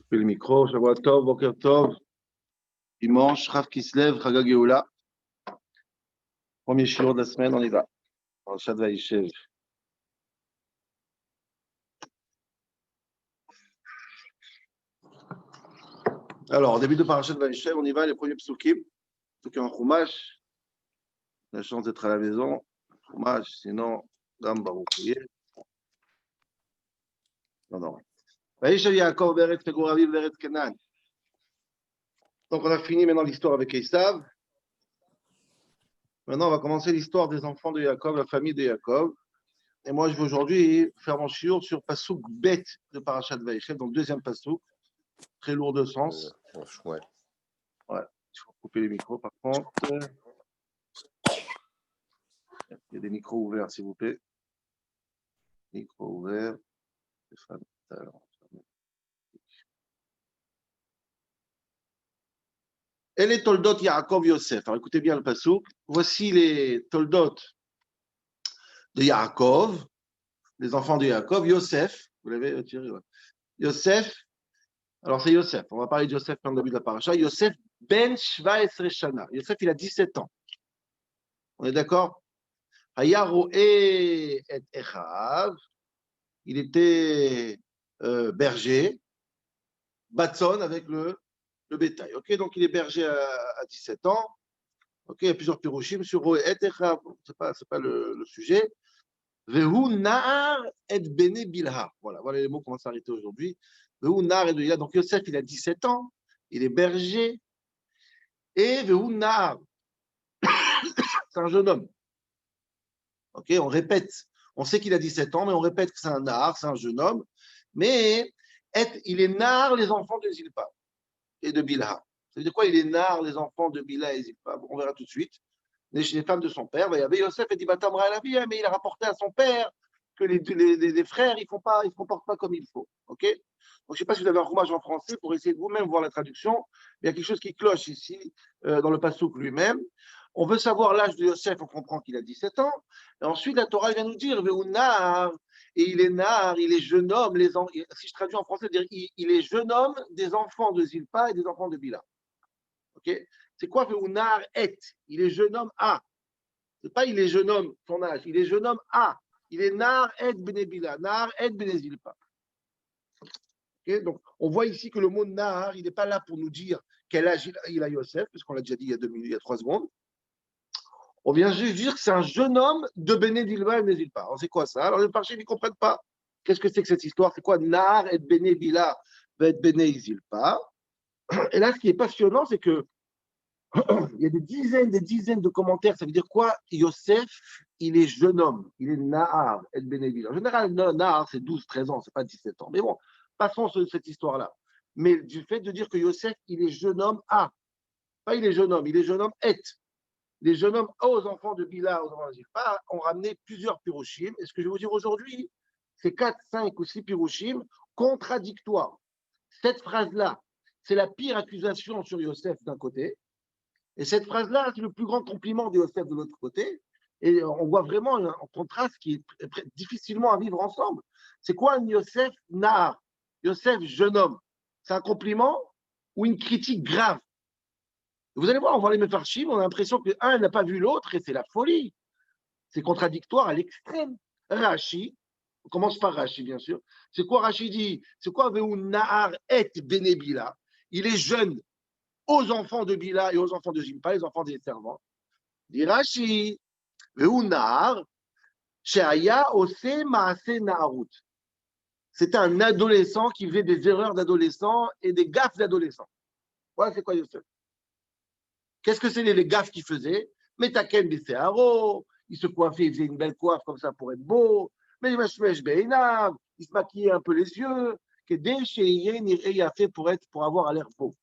Coupez le micro. Shavua Tov, Boker Tov. Dimanche, Rav Kislev, Chag HaGeoula. Premier shiur de la semaine, on y va. Parashat Vaïshev. Alors, au début de Parashat Vaïshev, on y va, les premiers psukim. Ceux qui ont un chumash, la chance d'être à la maison. Chumash, sinon, Gam Baruchouye. Non. Vaïshev Yaakov, Veretz Megoraviv, Veretz Kenan. Donc, on a fini maintenant l'histoire avec Esav. Maintenant, on va commencer l'histoire des enfants de Yaakov, la famille de Yaakov. Et moi, je vais aujourd'hui faire mon shiur sur Pasuk Bet de Parashat Vaïshev, donc deuxième Pasuk, très lourd de sens. Ouais. Ouais, il faut couper les micros par contre. Il y a des micros ouverts, s'il vous plaît. Micro ouvert. Et les Toldot Yaakov Yosef. Alors écoutez bien le Pasuk. Voici les Toldot de Yaakov, les enfants de Yaakov. Yosef, vous l'avez tiré, ouais. Yosef, alors c'est Yosef. On va parler de Yosef dans le début de la paracha. Yosef ben Shvaesre Shana. Yosef, il a 17 ans. On est d'accord? Hayaro et Echav. Il était berger, Batson avec le bétail. Ok, donc il est berger à 17 ans. Ok, il y a plusieurs pirouchim sur Roé et Echav. C'est pas le sujet. Vehu Naar et Bene Bilha. Voilà les mots qu'on va s'arrêter aujourd'hui. Vehu Naar et Bilha. Donc Yosef, il a 17 ans. Il est berger. Et Vehu Naar, c'est un jeune homme. Ok, on répète. On sait qu'il a 17 ans, mais on répète que c'est un Naar, c'est un jeune homme. Mais il est Naar, les enfants de Zilpa et de Bilha. Ça veut dire quoi? Il est Naar, les enfants de Bilha et Zilpa. Bon, on verra tout de suite. Les femmes de son père. Il y avait Yosef et dit Batamra la vie, mais il a rapporté à son père que les frères, ils ne se comportent pas comme il faut. Ok? Donc, je ne sais pas si vous avez un roumage en français pour essayer de vous-même voir la traduction. Il y a quelque chose qui cloche ici, dans le Passouk lui-même. On veut savoir l'âge de Yosef, on comprend qu'il a 17 ans. Et ensuite, la Torah vient nous dire, Nar, et il est Nar, il est jeune homme. Si je traduis en français, il est jeune homme des enfants de Zilpa et des enfants de Bila. Ok? C'est quoi Nar et? Il est jeune homme A. C'est pas il est jeune homme, son âge. Il est jeune homme A. Il est Nar et Benebila. Nar et Benezilpa. Okay? Donc, on voit ici que le mot Nar, il n'est pas là pour nous dire quel âge il a Yosef, parce qu'on l'a déjà dit il y a 3 secondes. On vient juste dire que c'est un jeune homme de Benedilba et Benezilpa. Alors, c'est quoi ça? Alors, les parchés ne comprennent pas. Qu'est-ce que c'est que cette histoire? C'est quoi Nar et Benebila et Benezilpa? Et là, ce qui est passionnant, c'est que il y a des dizaines de commentaires. Ça veut dire quoi? Yosef, il est jeune homme. Il est Nahar, El Benevil. En général, Nahar, c'est 12, 13 ans, c'est pas 17 ans. Mais bon, passons sur cette histoire-là. Mais du fait de dire que Yosef, il est jeune homme A. Pas il est jeune homme Et. Les jeunes hommes aux enfants de Bila, aux enfants de Zilpa, ont ramené plusieurs pirouchim. Et ce que je vais vous dire aujourd'hui, c'est 4, 5 ou 6 pirouchim contradictoires. Cette phrase-là, c'est la pire accusation sur Yosef d'un côté. Et cette phrase-là, c'est le plus grand compliment de Yosef de l'autre côté. Et on voit vraiment un contraste qui est difficilement à vivre ensemble. C'est quoi un Yosef Nahar? Yosef, jeune homme. C'est un compliment ou une critique grave? Vous allez voir, on voit les Mefarshim, on a l'impression que un n'a pas vu l'autre et c'est la folie. C'est contradictoire à l'extrême. Rashi, on commence par Rashi, bien sûr. C'est quoi Rashi dit? C'est quoi Veu Nahar et Benebila? Il est jeune aux enfants de Bila et aux enfants de Zilpa, les enfants des servants. Dit Rashi, Veunar, Sheaya Ose Maase Naharut. C'était un adolescent qui faisait des erreurs d'adolescent et des gaffes d'adolescent. Voilà, c'est quoi Yosef? Qu'est-ce que c'est les gaffes qu'il faisait? Metaken des Searo, il se coiffait, il faisait une belle coiffe comme ça pour être beau. Mais il se maquillait un peu les yeux. Il a fait pour avoir l'air beau.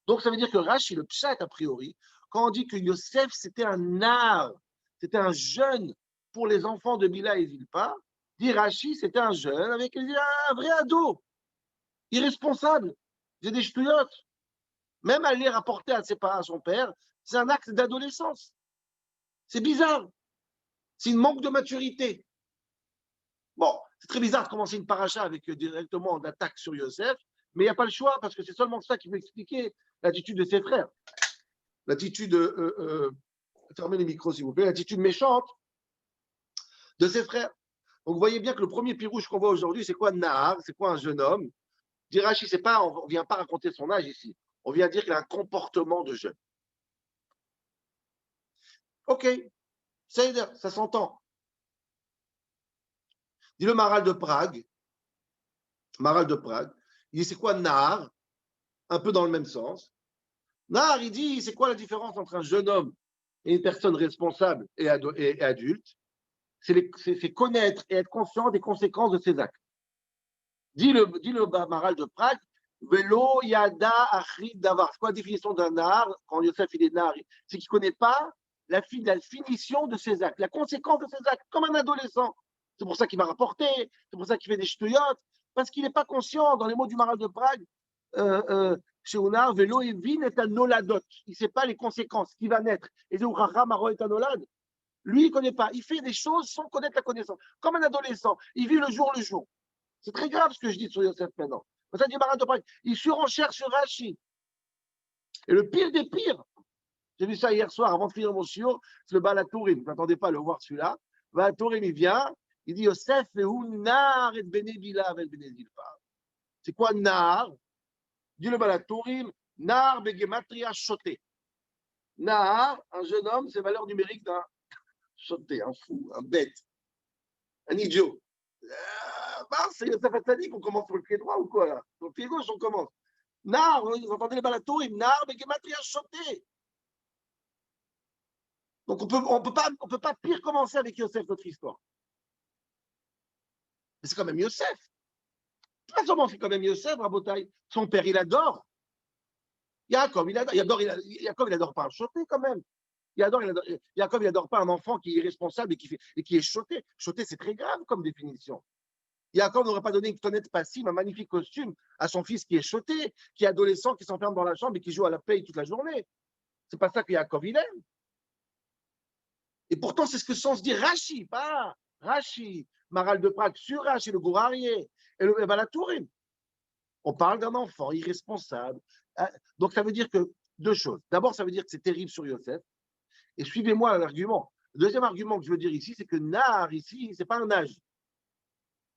Donc, ça veut dire que Rashi, le pshat, a priori, quand on dit que Yosef, c'était un nar, c'était un jeune pour les enfants de Bila et Zilpa, dit Rashi, c'était un jeune avec un vrai ado, irresponsable, j'ai des ch'touillottes. Même aller rapporter à son père, c'est un acte d'adolescence. C'est bizarre. C'est une manque de maturité. Bon, c'est très bizarre de commencer une paracha avec directement d'attaque sur Yosef, Mais il n'y a pas le choix, parce que c'est seulement ça qui peut expliquer l'attitude de ses frères. L'attitude, fermez les micros s'il vous plaît, l'attitude méchante de ses frères. Donc vous voyez bien que le premier pirouche qu'on voit aujourd'hui, c'est quoi Nahar? C'est quoi un jeune homme? Dit Rashi, c'est pas, on ne vient pas raconter son âge ici. On vient dire qu'il a un comportement de jeune. Ok, ça s'entend. Dit le Maral de Prague. Maral de Prague. Il dit c'est quoi Nahar? Un peu dans le même sens. Nahar, il dit c'est quoi la différence entre un jeune homme et une personne responsable et adulte? C'est connaître et être conscient des conséquences de ses actes. Dit le Maral de Prague, Velo Yada Achrid Davar. C'est quoi la définition d'un Nahar? Quand Yosef il est Nahar, c'est qu'il ne connaît pas la finition de ses actes, la conséquence de ses actes, comme un adolescent. C'est pour ça qu'il va rapporter, c'est pour ça qu'il fait des ch'touillottes, parce qu'il n'est pas conscient, dans les mots du Maral de Prague, chez Onar, Velo Evin est un noladot. Il ne sait pas les conséquences, qui va naître. Et Zéouracha Maro est un nolad. Lui, il ne connaît pas. Il fait des choses sans connaître la connaissance. Comme un adolescent. Il vit le jour le jour. C'est très grave ce que je dis sur Yosef maintenant. Ça dit Maral de Prague. Il surenchère sur Rashi. Et le pire des pires, j'ai vu ça hier soir avant de finir mon shiur, c'est le Balatourim. Vous n'attendez pas à le voir celui-là. Balatourim, il vient, il dit Yosef et Nar et Benevila et Benezilpa. C'est quoi Nar? Dit le Balatourim, Nar Begematria Choté. Nar, un jeune homme, c'est valeur numérique d'un choté, un fou, un bête, un idiot. C'est Yosef Hatzadik, on commence sur le pied droit ou quoi là? Sur le pied gauche, on commence. Nar, vous entendez les Balatourim, Nar Begematria Choté. Donc on peut pas pire commencer avec Yosef, notre histoire. Mais c'est quand même Yosef. Pas seulement c'est quand même Yosef, Rabotai. Son père, il adore. Yaakov, il adore pas un choté quand même. Yaakov, il adore pas un enfant qui est irresponsable et qui est choté. Choté, c'est très grave comme définition. Yaakov n'aurait pas donné une tonnette passive, un magnifique costume à son fils qui est choté, qui est adolescent, qui s'enferme dans la chambre et qui joue à la paye toute la journée. C'est pas ça que Yaakov, il aime. Et pourtant, c'est ce que sens dit Rashi, pas Rashi, Maral de Prague, sur Rashi, le Gourarié et le Balatourim. On parle d'un enfant irresponsable. Donc, ça veut dire que deux choses. D'abord, ça veut dire que c'est terrible sur Yosef. Et suivez-moi l'argument. Le deuxième argument que je veux dire ici, c'est que Nahar, ici, ce n'est pas un âge.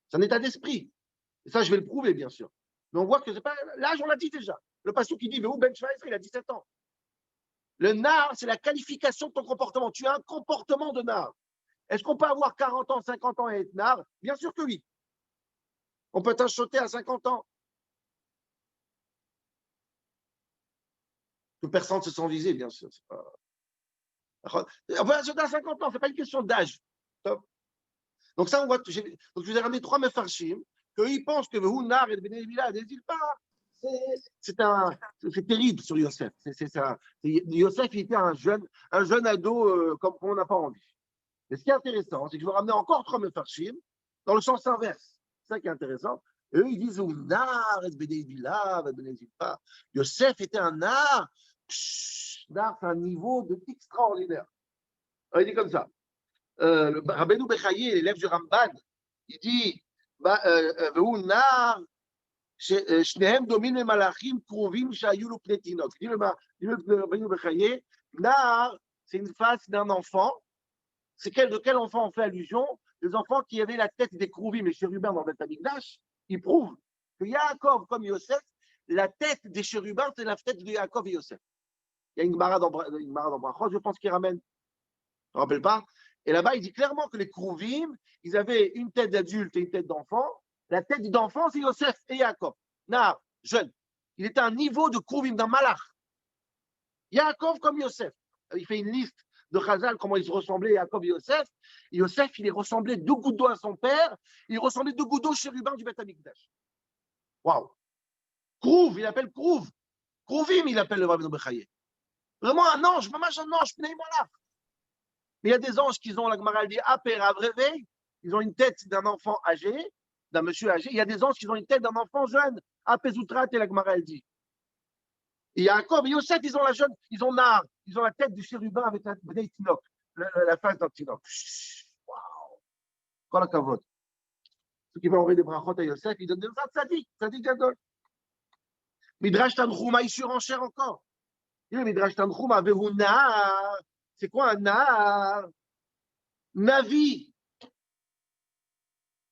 C'est un état d'esprit. Et ça, je vais le prouver, bien sûr. Mais on voit que c'est pas l'âge, on l'a dit déjà. Le passage qui dit, mais où Ben Shvaïsri, il a 17 ans. Le Nahar, c'est la qualification de ton comportement. Tu as un comportement de Nahar. Est-ce qu'on peut avoir 40 ans, 50 ans et être Nahar? Bien sûr que oui. On peut t'acheter à 50 ans. Que personne ne se sent visé, bien sûr. Pas... On peut acheter à 50 ans, ce n'est pas une question d'âge. Donc ça, on voit. Donc je vous ai ramené trois mefarshim, qu'ils pensent que Hunar et Benevila n'hésitent pas. C'est terrible sur Yosef. Yosef, il était un jeune ado comme on n'a pas envie. Et ce qui est intéressant, c'est que je vais ramener encore trois mefarshim dans le sens inverse. C'est ça qui est intéressant. Et eux, ils disent Hunar et Benevila n'hésitent pas. Yosef était un nar. Nar, c'est un niveau de extraordinaire. Alors, il dit comme ça. Rabbeinu Bechaye, l'élève du Ramban, il dit והוא נער ששניהם דומים למלאכים קרובים שהיו לו פני תינוק. dit le Rabbeinu Bechaye, Nahar, c'est une face d'un enfant. De quel enfant on fait allusion? Les enfants qui avaient la tête des Krouvim et chérubins dans le Beth Amikdash, ils prouvent que Yaakov, comme Yosef, la tête des chérubins, c'est la tête de Yaakov et Yosef. Il y a une Gemara dans Brachot, je pense qu'il ramène. Je ne me rappelle pas. Et là-bas, il dit clairement que les Krouvim, ils avaient une tête d'adulte et une tête d'enfant. La tête d'enfant, c'est Yosef et Yaakov. Nahar, jeune. Il était à un niveau de Krouvim, d'un malach. Yaakov comme Yosef. Il fait une liste de Chazal, comment ils se ressemblaient, Yaakov et Yosef. Et Yosef, il est ressemblé deux gouttes d'eau à son père. Il ressemblait deux gouttes d'eau au chérubin du Beth Amikdash. Waouh. Krouv, il appelle Krouv. Krouvim, il appelle le Rabbeinu Bechaye. Vraiment un ange, mamach un ange, pnei malach. Mais il y a des anges qui ont, la Gemara dit, apérav réveil, ils ont une tête d'un enfant âgé, d'un monsieur âgé. Il y a des anges qui ont une tête d'un enfant jeune, apézoutrat, et la Gemara dit. Et Yaakov et Yosef, ils ont la jeune, ils ont Nahar, ils ont la tête du chérubin avec la bnei tinok, la face d'un tinok. Waouh! Kol hakavod. Ceux qui veulent envoyer des brachot à Yosef, ils donnent des tzadik gadol. Midrash Tanchuma, il surenchère encore. Il dit, Midrash Tanchuma, Vehu Nahar. C'est quoi un Nahar? Navi,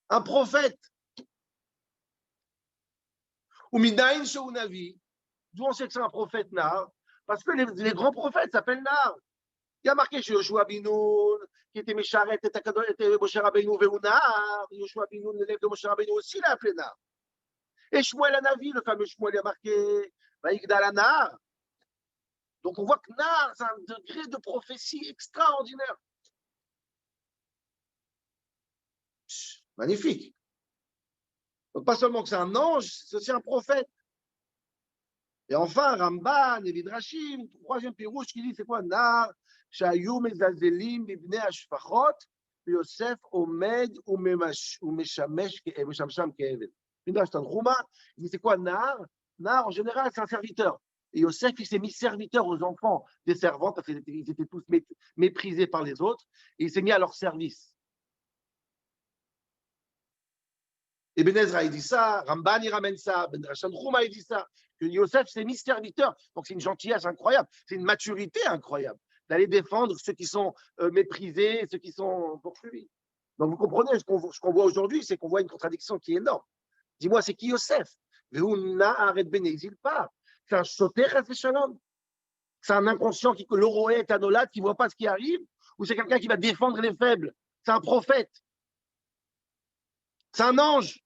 un prophète. Ou Midain Shou Navi. D'où on sait que c'est un prophète Nahar? Parce que les grands prophètes s'appellent Nahar. Il y a marqué chez Yoshua Binoun, qui était Mesharet, était Moshe Rabbeinu, Vehu Nahar. Yoshua Binoun, l'élève de Moshe Rabbeinu aussi, l'a appelé Nahar. Et Shmuel Hanavi, le fameux Shmuel, il a marqué Vaïgdal Nahar. Donc on voit que Nahar, c'est un degré de prophétie extraordinaire. Magnifique. Donc pas seulement que c'est un ange, c'est aussi un prophète. Et enfin, Ramban et Midrashim, troisième pirouche qui dit c'est quoi Nahar, Shayu Mezazelim, Bibne Ashfachot, Yosef Omed ou Meshamesh Ke'eved. Midrash Tanchuma, il dit c'est quoi Nahar? Nahar, en général, c'est un serviteur. Et Yosef, il s'est mis serviteur aux enfants des servantes parce qu'ils étaient tous méprisés par les autres. Et il s'est mis à leur service. Et Ben Ezra, il dit ça. Ramban, il ramène ça. Ben Tanchuma, il dit ça. Que Yosef s'est mis serviteur. Donc c'est une gentillesse incroyable. C'est une maturité incroyable d'aller défendre ceux qui sont méprisés, ceux qui sont poursuivis. Donc vous comprenez, ce qu'on voit aujourd'hui, c'est qu'on voit une contradiction qui est énorme. Dis-moi, c'est qui Yosef? Il part. C'est un choter shalom. C'est un inconscient qui l'oroé est anolade, qui ne voit pas ce qui arrive, ou c'est quelqu'un qui va défendre les faibles. C'est un prophète. C'est un ange.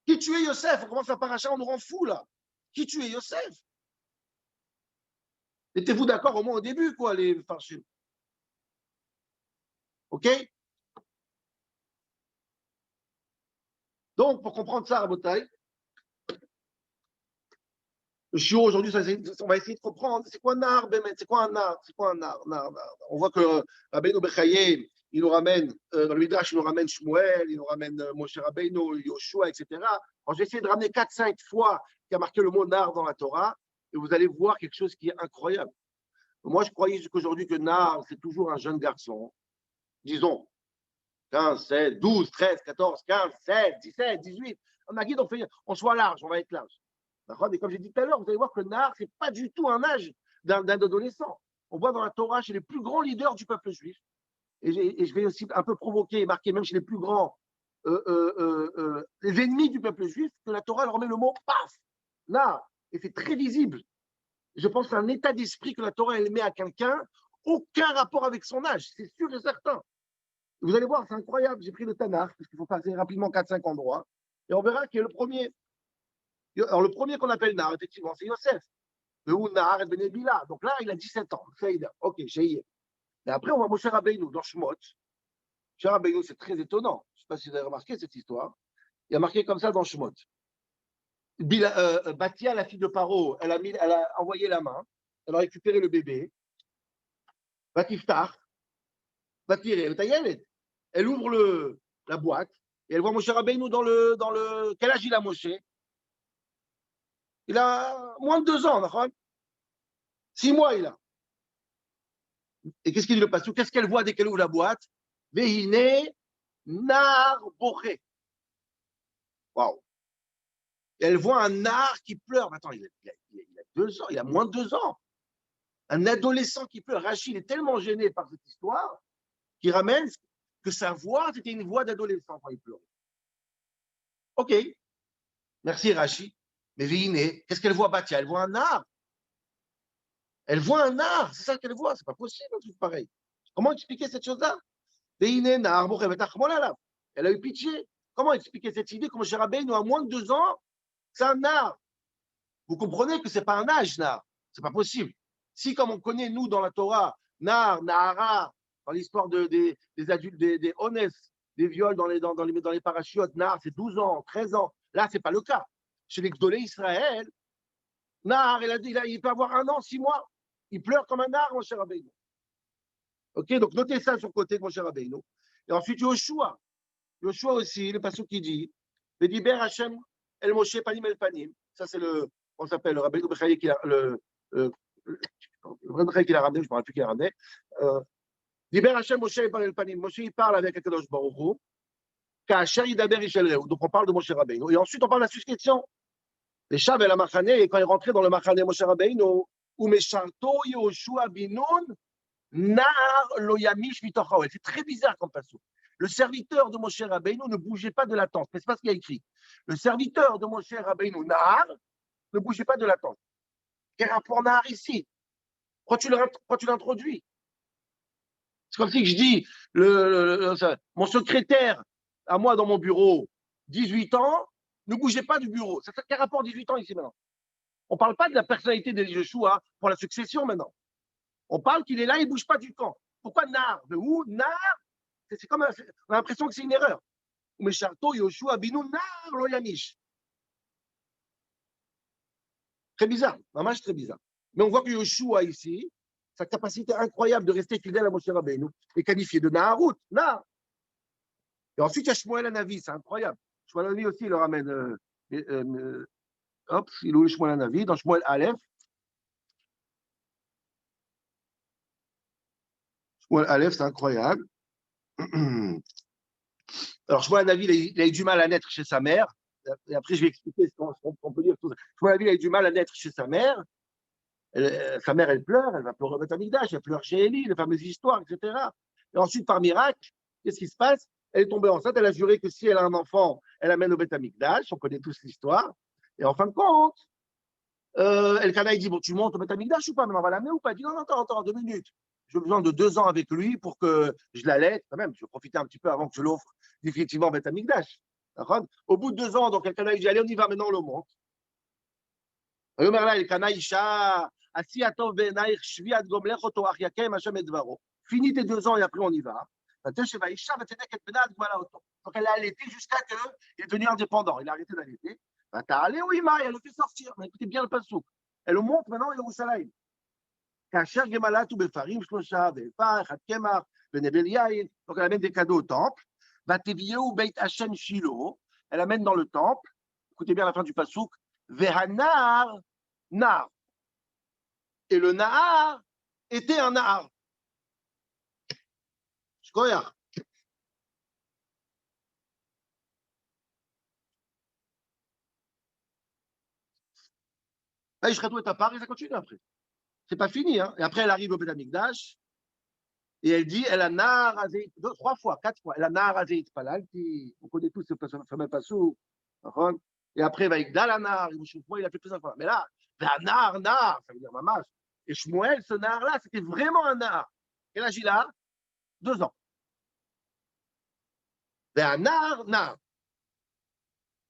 Qui tuait Yosef? On commence à paracher, on nous rend fou là. Qui tuait Yosef? Étiez-vous d'accord au moins au début, quoi, les farchim? OK? Donc, pour comprendre ça, Rabotai, le chiot aujourd'hui, on va essayer de comprendre c'est quoi un nar, c'est quoi un nar, c'est quoi un nar, On voit que Rabbeinu Bechaye, il nous ramène, dans le Midrash, il nous ramène Shmuel, il nous ramène Moshe Rabbeinu, Yoshua, etc. Alors, je vais essayer de ramener 4-5 fois qu'il y a marqué le mot nar dans la Torah, et vous allez voir quelque chose qui est incroyable. Moi, je croyais qu'aujourd'hui que nar, c'est toujours un jeune garçon, disons, 15, 16, 12, 13, 14, 15, 16, 17, 18. On a dit, on soit large, on va être large. Et comme j'ai dit tout à l'heure, vous allez voir que le Nahar, ce n'est pas du tout un âge d'un adolescent. On voit dans la Torah chez les plus grands leaders du peuple juif, et je vais aussi un peu provoquer et marquer même chez les plus grands les ennemis du peuple juif, que la Torah leur met le mot paf, Nahar. Et c'est très visible. Je pense que c'est un état d'esprit que la Torah elle met à quelqu'un, aucun rapport avec son âge, c'est sûr et certain. Vous allez voir, c'est incroyable. J'ai pris le Tanakh, parce qu'il faut passer rapidement 4-5 endroits, et on verra qui est le premier. Alors, le premier qu'on appelle Nahar, effectivement, c'est Yosef. Le ou Nahar et Ben Bila. Donc là, il a 17 ans. Ok, Sheïe. Et après, on va Moshe Rabbeinu dans Shemot. Moshe Rabbeinu, c'est très étonnant. Je ne sais pas si vous avez remarqué cette histoire. Il y a marqué comme ça dans Shemot. Batia, la fille de Paro, elle a envoyé la main. Elle a récupéré le bébé. Batiftar. Batiré. Elle ouvre la boîte. Et elle voit Moshe Rabbeinu dans le. Quel âge il a, Moshe? Il a moins de 2 ans, d'accord? 6 mois, il a. Et qu'est-ce qu'il dit le passage? Qu'est-ce qu'elle voit dès qu'elle ouvre la boîte? Vehine nar boré. Waouh. Elle voit un nar qui pleure. Attends, il a 2 ans, il a moins de 2 ans. Un adolescent qui pleure. Rachid est tellement gêné par cette histoire qu'il ramène que sa voix, c'était une voix d'adolescent quand il pleurait. Ok. Merci, Rachid. Mais Vehine, qu'est-ce qu'elle voit, Batia? Elle voit un nar. Elle voit un nar, c'est ça qu'elle voit, c'est pas possible un truc pareil. Comment expliquer cette chose-là? Elle a eu pitié. Comment expliquer cette idée que Moshe Rabbeinu a moins de 2 ans, c'est un nar? Vous comprenez que c'est pas un âge, nar. C'est pas possible. Si, comme on connaît, nous, dans la Torah, nar, nahara, dans l'histoire des adultes, des honnêtes, des viols dans les parachutes, nar, c'est 12 ans, 13 ans. Là, c'est pas le cas. Chez les Gdolé Israël, nar, il peut avoir 1 an, 6 mois. Il pleure comme un nar, Moshe Rabbeinu. Ok, donc notez ça sur le côté de Moshe Rabbeinu. Et ensuite, Yoshua. Yoshua aussi, le passage qui dit Vediber Hashem El Moshe Panim El Panim. Ça, c'est on s'appelle le Rabbeinu Bechaye qui l'a ramené, je ne me rappelle plus qui l'a ramené. Diber Hashem Moshe El Panim. Moshe, il parle avec Akadosh Baruch Hu. Kacher Yidaber Ishel Reu. Donc on parle de Moshe Rabbeinu. Et ensuite on parle de la succession. Les Shav et la Machane, et quand il est rentré dans le Machane Moshe Rabbeinu, où Mesharto Yoshua Binun, Nar Lo Yamish Mitochaoel. C'est très bizarre comme passage. Le serviteur de Moshe Rabbeinu ne bougeait pas de la tente. Mais c'est pas ce qu'il y a écrit. Le serviteur de Moshe Rabbeinu, Nar, ne bougeait pas de la tente. Quel rapport Nar ici? Pourquoi tu l'introduis? C'est comme si je dis, mon secrétaire, à moi dans mon bureau, 18 ans, ne bougez pas du bureau. Ça fait quel rapport 18 ans ici maintenant? On ne parle pas de la personnalité de Yeshua pour la succession maintenant. On parle qu'il est là, il ne bouge pas du camp. Pourquoi Nar? De où? Nar? C'est comme on a l'impression que c'est une erreur. Mais Charto, Yoshua, Binu, Nar, Loyamish. Très bizarre, vraiment très bizarre. Mais on voit que Yoshua ici, sa capacité incroyable de rester fidèle à Moshe Rabbeinu est qualifiée de Naharut, Nar. Et ensuite, il y a Shmuel Hanavi, c'est incroyable. Shmuel Hanavi aussi, il le ramène. Hop, il ouvre Shmuel Hanavi dans Shmuel Aleph. Shmuel Aleph, c'est incroyable. Alors, Shmuel Hanavi, il a eu du mal à naître chez sa mère. Et après, je vais expliquer ce qu'on peut dire. Shmuel Hanavi, il a eu du mal à naître chez sa mère. Sa mère, elle pleure, elle va pleurer au Beth Amikdash, elle pleure chez Élie, les fameuses histoires, etc. Et ensuite, par miracle, qu'est-ce qui se passe? Elle est tombée enceinte, elle a juré que si elle a un enfant, elle amène au Beth Amikdash, on connaît tous l'histoire. Et en fin de compte, Elkana, il dit, bon, tu montes au Beth Amikdash ou pas? Mais on va l'amener ou pas? Il dit, non, attends, 2 minutes. J'ai besoin de 2 ans avec lui pour que je l'allaite. Quand même, je vais profiter un petit peu avant que je l'offre définitivement au Beth Amikdash. Au bout de 2 ans, donc Elkana, il dit, allez, on y va, maintenant on le monte. Elkana, Isha, Finis tes 2 ans et après on y va. Donc elle a allaité jusqu'à ce qu'il est devenu indépendant. Il a arrêté d'allaiter. T'as allé, oui, elle le fait sortir. Mais écoutez bien le pasouk. Elle le monte maintenant à Yerushalayim. Kacher Gemalat ou Befarim, Shlosha, Befa, Chat Kemar, Benebel Yain. Donc elle amène des cadeaux au temple. Vatevieu Beit Hashem Shilo. Elle amène dans le temple. Écoutez bien la fin du pasouk. Vehanar, Nar. Et le Nahar était un Nahar. Shkoyach. Là, Ishratou est à part et ça continue après. C'est pas fini. Hein. Et après, elle arrive au Beth Amikdash et elle dit, elle a Nahar Azeit, 3 fois, 4 fois. Elle a Nahar Azeit Palalti. On connaît tous ce fameux passou. Et après, Vaïkdal Anar. Il a fait plusieurs fois. Mais là, Nahar, ça veut dire Mamash. Et Shmuel, ce Nahar-là, c'était vraiment un Nahar. Quel âge il a? 2 ans. Nahar.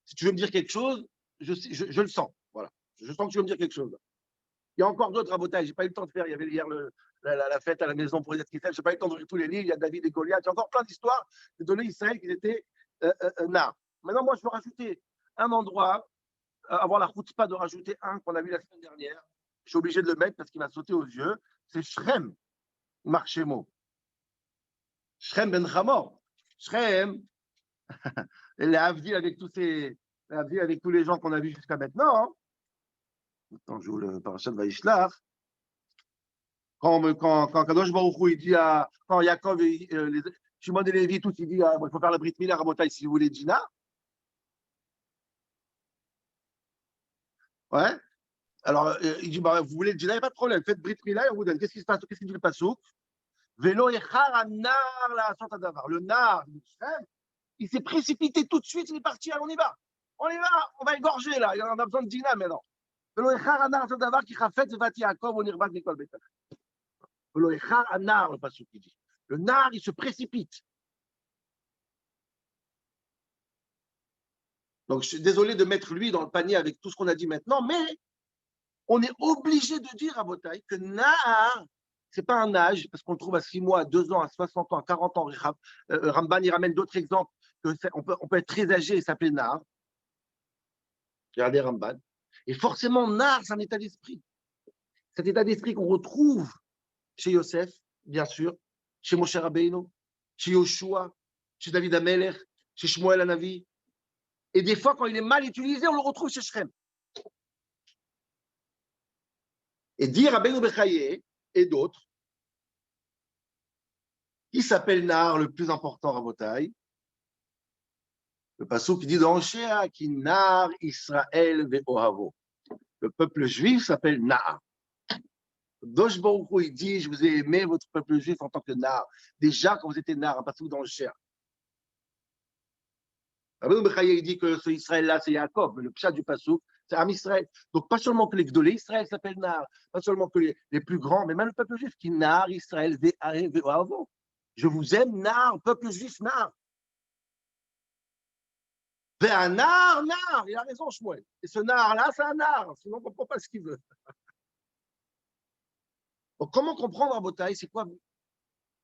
Si tu veux me dire quelque chose, je le sens. Voilà. Je sens que tu veux me dire quelque chose. Il y a encore d'autres rabotages. Je n'ai pas eu le temps de faire. Il y avait hier la fête à la maison pour les Esquissels. Je n'ai pas eu le temps de lire tous les livres. Il y a David et Goliath. Il y a encore plein d'histoires de donner Israël qui étaient Nar. Maintenant, moi, je veux rajouter un endroit, avoir la chutzpah de rajouter un qu'on a vu la semaine dernière. Je suis obligé de le mettre parce qu'il m'a sauté aux yeux. C'est Shrem, Marchemo. Shrem Ben Hamor. Shrem, elle est Avdil avec tous les gens qu'on a vus jusqu'à maintenant. Hein. Attends, je joue le parachat de Vaishlach. Quand Kadosh Baruch Hu, il dit quand Yaakov, Shimon et Lévi, tous, il dit il faut faire la Brit Mila, Rabotai, si vous voulez, Dina. Ouais. Alors, il dit vous voulez Dina, il n'y a pas de problème, faites Brit Mila et on vous donne. Qu'est-ce qui se passe? Qu'est-ce qu'il dit le Passouk? Velo Echar Anar la Santadavar. Le Nar, il s'est précipité tout de suite, il est parti, allez, on y va. On va égorger là, on a besoin de Dina maintenant. Velo Echar Anar Santadavar qui chafet Vati Yaakov, on y rebat Nikol Betal. Le Passouk, il dit. Le Nar, il se précipite. Donc, je suis désolé de mettre lui dans le panier avec tout ce qu'on a dit maintenant, mais on est obligé de dire à Botaï que Nar, ce n'est pas un âge, parce qu'on le trouve à 6 mois, à 2 ans, à 60 ans, à 40 ans. Ramban, il ramène d'autres exemples. On peut être très âgé et s'appeler Nar. Regardez Ramban. Et forcément, Nar, c'est un état d'esprit. Cet état d'esprit qu'on retrouve chez Yosef, bien sûr, chez Moshe Rabbeinu, chez Yoshua, chez David Amelech, chez Shmuel Hanavi. Et des fois, quand il est mal utilisé, on le retrouve chez Shrem. Et dire Rabbeinu Bechaye et d'autres, qui s'appelle Nar, le plus important, Rabotai, Le passouk qui dit dans Oshéa, qui nar Israël ve'ohavo. Le peuple juif s'appelle Nar. Dosh Baruch Hu, il dit, je vous ai aimé votre peuple juif en tant que Nar. Déjà, quand vous étiez Nar, un passouk dans Oshéa. Rabbeinu Bechaye, il dit que ce Israël-là, c'est Yaakov, mais le pshat du passouk, c'est Am Israël. Donc, pas seulement que les Gdolé Israël s'appellent Nar, pas seulement que les plus grands, mais même le peuple juif qui Nar Israël ve'ohavo. Je vous aime, Nar, peuple juif, Nar. Un nar, il a raison, Shmuel. Et ce nar-là, c'est un nar, sinon on ne comprend pas ce qu'il veut. Donc, comment comprendre, Rabotai, c'est quoi nar?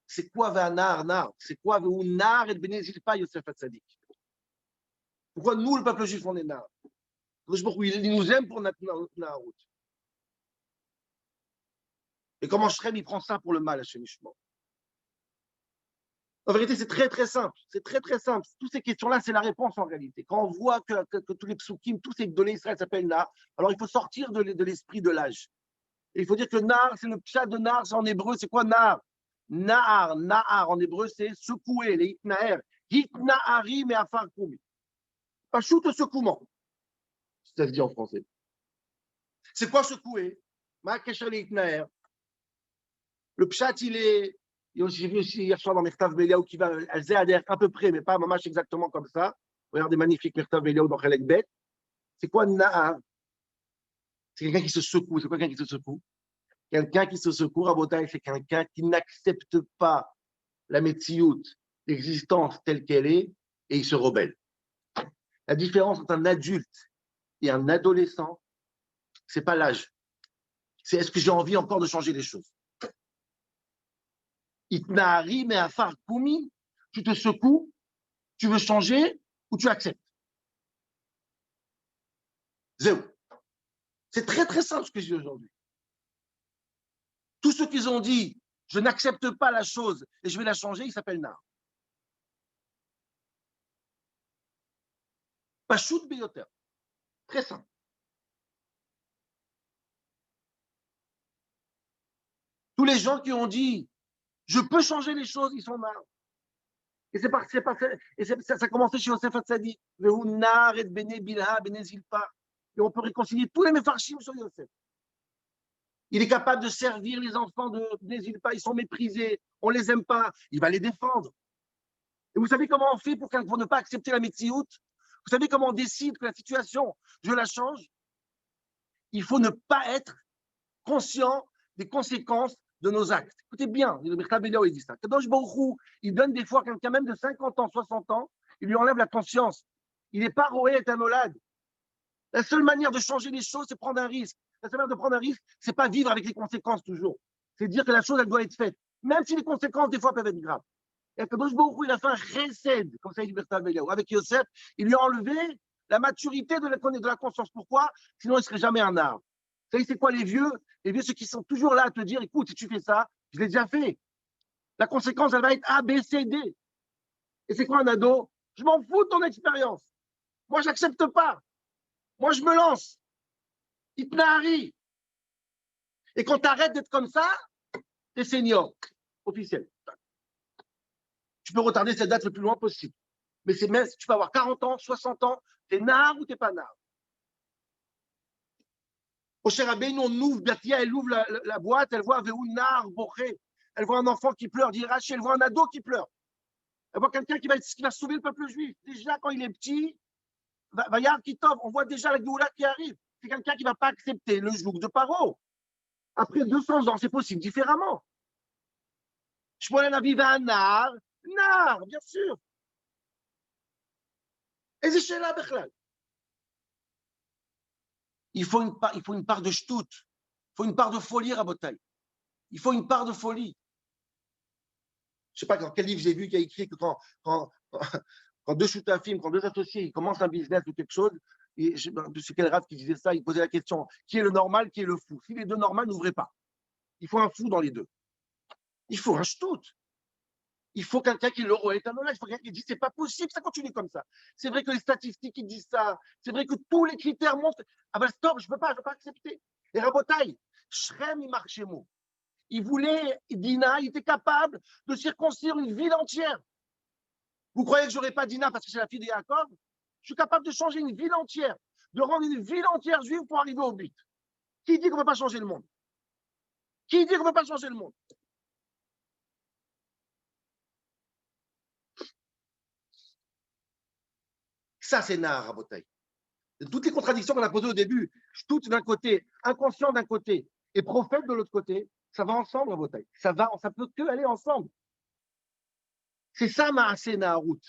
C'est quoi nar et Benezil pas Yosef Hatzadik? Pourquoi nous, le peuple juif, on est nar? Il nous aime pour notre narout. Et comment Shrem, il prend ça pour le mal, Hachem Yishmor? En vérité, c'est très, très simple. C'est très, très simple. Toutes ces questions-là, c'est la réponse en réalité. Quand on voit que tous les psukim, tous ces données Israël s'appellent Nar, alors il faut sortir de l'esprit de l'âge. Et il faut dire que Nar, c'est le pshat de Nar, c'est en hébreu, c'est quoi Nar? Nahar, en hébreu, c'est secouer, les hitnaer. Hitnahari, mais afar koumi. Pas shoot secouement. Ça se dit en français. C'est quoi secouer? Ma kesher les hitnaer. Le pshat, il est. J'ai vu aussi hier soir dans Mertav Beliaou qui va à Zéader à peu près, mais pas mamash exactement comme ça. Regardez, magnifique Mertav Beliaou dans Chelek Bet. C'est quoi Nahar? C'est quelqu'un qui se secoue. C'est quoi quelqu'un qui se secoue? Quelqu'un qui se secoue, Rabotai, c'est quelqu'un qui n'accepte pas la métiout, l'existence telle qu'elle est, et il se rebelle. La différence entre un adulte et un adolescent, c'est pas l'âge. C'est est-ce que j'ai envie encore de changer les choses? Itnahari, mais à Far Koumi, tu te secoues, tu veux changer ou tu acceptes? Zéro. C'est très très simple ce que je dis aujourd'hui. Tous ceux qui ont dit je n'accepte pas la chose et je vais la changer, ils s'appellent Nar. Pachout Beyoter. Très simple. Tous les gens qui ont dit je peux changer les choses, ils sont Nar. Et ça a commencé chez Yosef Hatzadi. Et on peut réconcilier tous les méfarchim sur Yosef. Il est capable de servir les enfants de Nézilpa, ils sont méprisés, on ne les aime pas, il va les défendre. Et vous savez comment on fait pour ne pas accepter la métiout? Vous savez comment on décide que la situation, je la change? Il faut ne pas être conscient des conséquences de nos actes. Écoutez bien, le Merkab Eliyahu, il dit ça. Kadosh Baruch Hu, il donne des fois quelqu'un même de 50 ans, 60 ans, il lui enlève la conscience. Il n'est pas roé et un olade. La seule manière de changer les choses, c'est prendre un risque. La seule manière de prendre un risque, c'est pas vivre avec les conséquences toujours. C'est dire que la chose, elle doit être faite. Même si les conséquences, des fois, peuvent être graves. Et Kadosh Baruch Hu, il a fait un recède, comme ça, il dit Merkab Eliyahu. Avec Yosef, il lui a enlevé la maturité de la conscience. Pourquoi? Sinon, il ne serait jamais un arbre. Vous savez, c'est quoi les vieux? Les vieux, ceux qui sont toujours là à te dire, écoute, si tu fais ça, je l'ai déjà fait. La conséquence, elle va être A, B, C, D. Et c'est quoi un ado? Je m'en fous de ton expérience. Moi, je n'accepte pas. Moi, je me lance. Itnahari. Et quand tu arrêtes d'être comme ça, tu es senior, officiel. Tu peux retarder cette date le plus loin possible. Mais tu peux avoir 40 ans, 60 ans, tu es nard ou tu n'es pas nard. Au cher Rabbeinu, on ouvre, Batia, elle ouvre la boîte, elle voit Veounar, Boré. Elle voit un enfant qui pleure, dit Rachi, elle voit un ado qui pleure. Elle voit quelqu'un qui va sauver le peuple juif. Déjà, quand il est petit, Vayar Kitov, on voit déjà la Géoula qui arrive. C'est quelqu'un qui ne va pas accepter le joug de Paro. Après 200 ans, c'est possible différemment. Shmuel Navi va un nar, bien sûr. Et c'est chez la Bechlal. Il faut une part de shtout. Il faut une part de folie, Rabotai. Il faut une part de folie. Je ne sais pas dans quel livre j'ai vu qui a écrit que quand deux shootafim, quand deux associés, ils commencent un business ou quelque chose, et je ne sais quel rave qui disait ça, il posait la question, qui est le normal, qui est le fou? Si les deux normales n'ouvraient pas, il faut un fou dans les deux. Il faut un shtout. Il faut quelqu'un qui le est un honnête. Il faut quelqu'un qui dit c'est pas possible, ça continue comme ça. C'est vrai que les statistiques ils disent ça. C'est vrai que tous les critères montrent. Ah ben stop, je ne peux pas accepter. Et Rabotai, Shrem il marche chez moi. Il voulait, Dina, il était capable de circoncire une ville entière. Vous croyez que je n'aurais pas Dina parce que c'est la fille de Yaakov? Je suis capable de changer une ville entière, de rendre une ville entière juive pour arriver au but. Qui dit qu'on ne peut pas changer le monde? Qui dit qu'on ne peut pas changer le monde? Ça, c'est Nahar, Rabotai. Toutes les contradictions qu'on a posées au début, tout d'un côté, inconscient d'un côté et prophète de l'autre côté, ça va ensemble, Rabotai. Ça peut que aller ensemble. C'est ça, Maasé Naharut.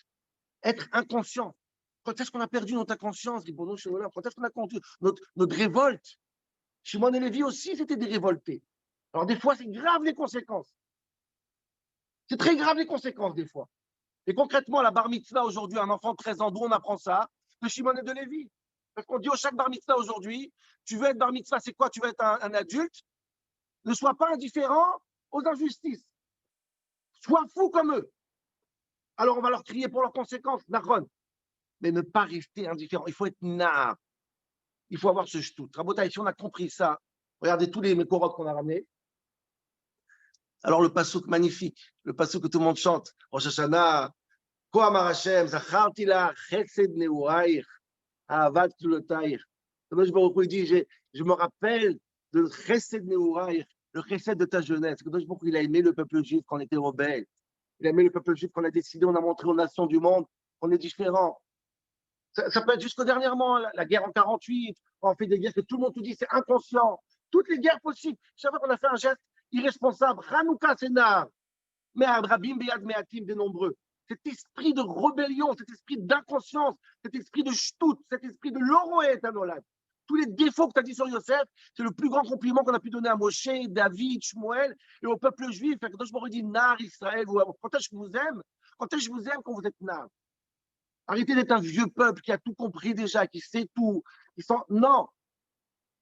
Être inconscient. Quand est-ce qu'on a perdu notre inconscience, quand est-ce qu'on a perdu notre révolte? Shimon et Lévi aussi, c'était des révoltés. Alors, des fois, c'est grave les conséquences. C'est très grave les conséquences, des fois. Et concrètement, la bar mitzvah aujourd'hui, un enfant de 13 ans, d'où on apprend ça? De Shimon et de Lévi. Parce qu'on dit au chaque bar mitzvah aujourd'hui, tu veux être bar mitzvah, c'est quoi? Tu veux être un adulte? Ne sois pas indifférent aux injustices. Sois fou comme eux. Alors, on va leur crier pour leurs conséquences, Nahon. Mais ne pas rester indifférent. Il faut être nar. Il faut avoir ce shtout. Rabotaï, si on a compris ça, regardez tous les mécorotes qu'on a ramenés. Alors, le passouk magnifique, le passouk que tout le monde chante, Rosh Hashanah, Ko Amar Hashem, Zacharti la chesed neuraïr, Ahavat Tulotayr. Le Baruch Hu dit, je me rappelle de chesed neuraïr, le chesed de ta jeunesse. Le Baruch Hu, il a aimé le peuple juif quand on était rebelle. Il a aimé le peuple juif quand on a décidé, on a montré aux nations du monde qu'on est différents. Ça peut être jusqu'au dernièrement, la guerre en 48, on fait des guerres que tout le monde te dit, c'est inconscient. Toutes les guerres possibles. Chaque fois qu'on a fait un geste irresponsable, Hanouka Sénar, mais Rabim Beyad Meatim, des nombreux. Cet esprit de rébellion, cet esprit d'inconscience, cet esprit de shtout, cet esprit de l'oroé Tanolad. Tous les défauts que tu as dit sur Yosef, c'est le plus grand compliment qu'on a pu donner à Moshe, David, Shmuel et au peuple juif. Quand je m'aurais dit Nar, Israël, quand est-ce que je vous aime? Quand est-ce que je vous aime quand vous êtes Nar? Arrêtez d'être un vieux peuple qui a tout compris déjà, qui sait tout. Non.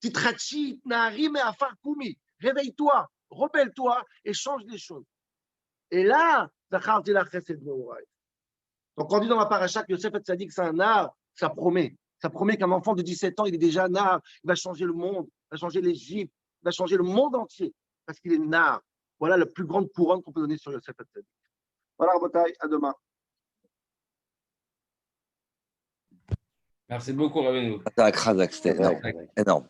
Titrachi, Nahari, mais Afar Koumi. Réveille-toi, rebelle-toi et change les choses. Et là, Zacharti la chesed neuraïr. Donc, on dit dans la paracha que Yosef Hatzadik, c'est un art, ça promet. Ça promet qu'un enfant de 17 ans, il est déjà un art. Il va changer le monde, il va changer l'Égypte, il va changer le monde entier. Parce qu'il est nar. Voilà la plus grande couronne qu'on peut donner sur Yosef Hatzadik. Voilà, Rabotai, à demain. Merci beaucoup, Rabbeinu. C'était énorme.